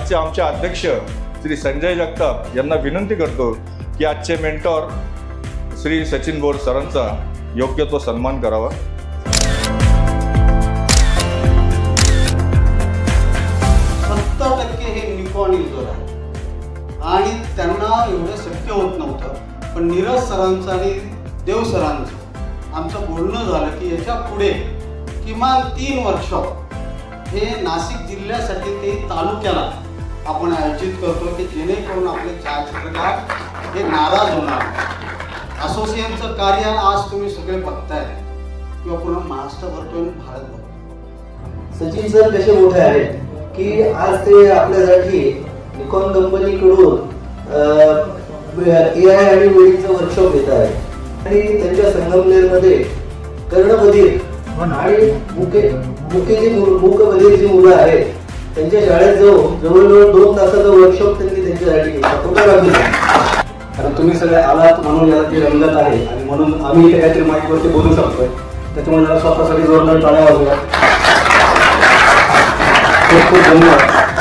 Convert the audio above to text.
आजचे आमचे अध्यक्ष श्री संजय जगताप यांना विनंती करतो की आजचे मेंटॉर श्री सचिन बोर सरांचा योग्य तो सन्मान करावा। 70% हे निकॉन युजर आहे आणि त्यांना एवढं शक्य होत नव्हतं, पण नीरज सरांचं आणि देव सरांचं आमचं बोलणं झालं की याच्या पुढे किमान 3 वर्कशॉप हे नाशिक जिल्ह्यासाठी ते तालुक्याला आपण आयोजित करतो की जेणेकरून आपले छायाचित्रकार हे नाराज होणार। असोसिएशनचं कार्य आज तुम्ही सगळे बघताय किंवा पूर्ण महाराष्ट्रभर किंवा भारत बघतो। सचिन सर कसे मोठे आहेत की आज ते आपल्यासाठी निकॉन कंपनीकडून AI आणि वेळीचं वर्कशॉप घेत आहेत आणि त्यांच्या संगमनेरमध्ये कर्णबधीर आणि मूकबधीर जी मुलं आहेत त्यांच्या शाळेत जाऊन जवळजवळ 2 तासाचं वर्कशॉप त्यांनी त्यांच्यासाठी घेतला। फोटोग्राफी कारण तुम्ही सगळे आलात म्हणून याला ती रंगत आहे आणि म्हणून आम्ही इथे काहीतरी माईकवरती बोलू शकतोय, त्याच्यामुळे स्वतःसाठी जोरदार टाळ्या वाजवा। खूप खूप धन्यवाद।